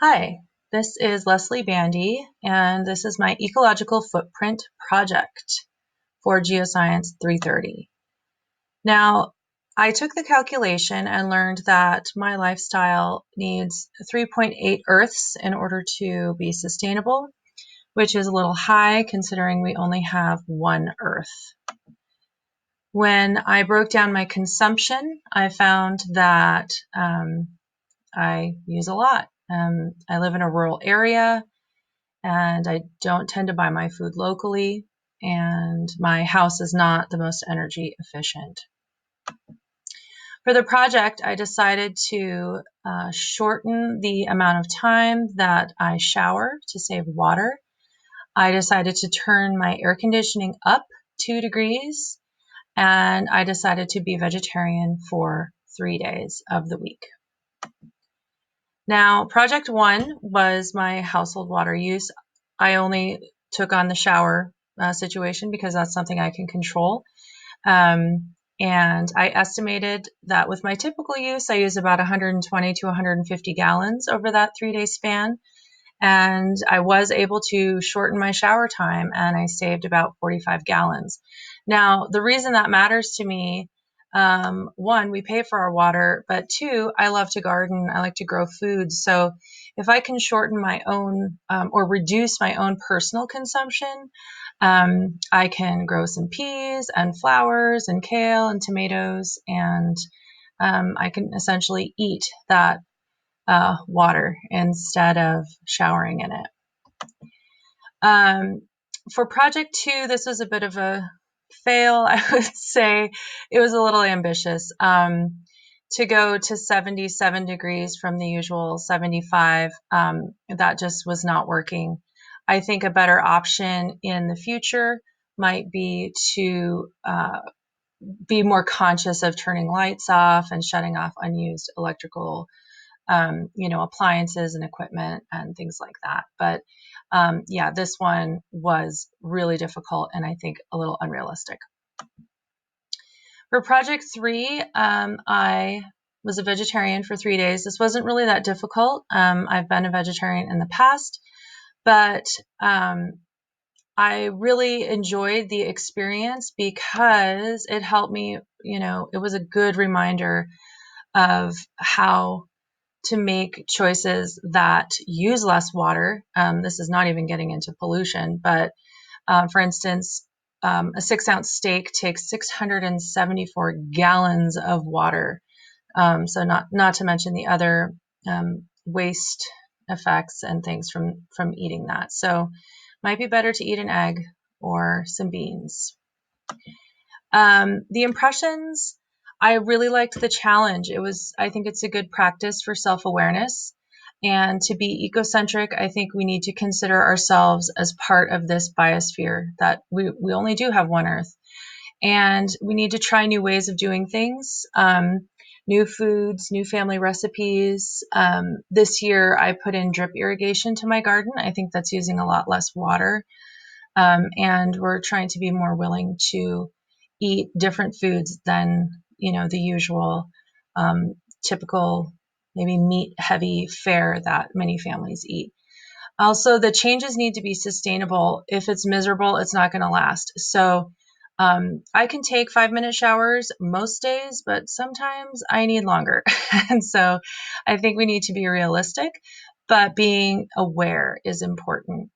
Hi, this is Leslie Bandi, and this is my ecological footprint project for Geoscience 330. Now, I took the calculation and learned that my lifestyle needs 3.8 Earths in order to be sustainable, which is a little high considering we only have one Earth. When I broke down my consumption, I found that I use a lot. I live in a rural area and I don't tend to buy my food locally, and my house is not the most energy efficient. For the project, I decided to shorten the amount of time that I shower to save water. I decided to turn my air conditioning up 2 degrees, and I decided to be vegetarian for 3 days of the week. Now, project one was my household water use. I only took on the shower situation because that's something I can control. And I estimated that with my typical use, I use about 120 to 150 gallons over that 3-day span. And I was able to shorten my shower time, and I saved about 45 gallons. Now, the reason that matters to me, one, we pay for our water, but two, I love to garden. I like to grow food. So if I can shorten my own or reduce my own personal consumption, I can grow some peas and flowers and kale and tomatoes, and I can essentially eat that water instead of showering in it. For project two, this was a bit of a fail. I would say it was a little ambitious. To go to 77 degrees from the usual 75, that just was not working. I think a better option in the future might be to be more conscious of turning lights off and shutting off unused electrical appliances and equipment and things like that. But yeah, this one was really difficult and I think a little unrealistic. For project three, I was a vegetarian for 3 days. This wasn't really that difficult. I've been a vegetarian in the past, but I really enjoyed the experience because it helped me, it was a good reminder of how to make choices that use less water. This is not even getting into pollution, but for instance, a 6-ounce steak takes 674 gallons of water. So not to mention the other waste effects and things from eating that. So might be better to eat an egg or some beans. The impressions, I really liked the challenge. I think it's a good practice for self-awareness. And to be ecocentric, I think we need to consider ourselves as part of this biosphere, that we only do have one Earth. And we need to try new ways of doing things, new foods, new family recipes. This year, I put in drip irrigation to my garden. I think that's using a lot less water. And we're trying to be more willing to eat different foods than the usual typical maybe meat heavy fare that many families eat. Also, the changes need to be sustainable. If it's miserable, it's not going to last. So I can take 5-minute showers most days, but sometimes I need longer. And so I think we need to be realistic, but being aware is important.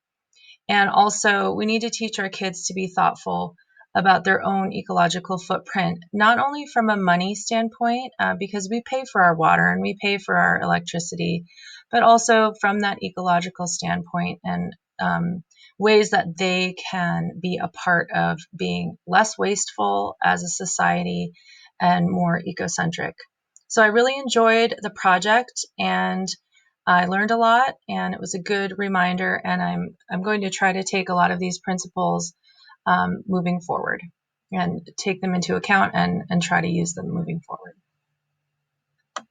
And also, we need to teach our kids to be thoughtful about their own ecological footprint, not only from a money standpoint, because we pay for our water and we pay for our electricity, but also from that ecological standpoint and ways that they can be a part of being less wasteful as a society and more ecocentric. So I really enjoyed the project, and I learned a lot, and it was a good reminder, and I'm going to try to take a lot of these principles moving forward and take them into account and try to use them moving forward.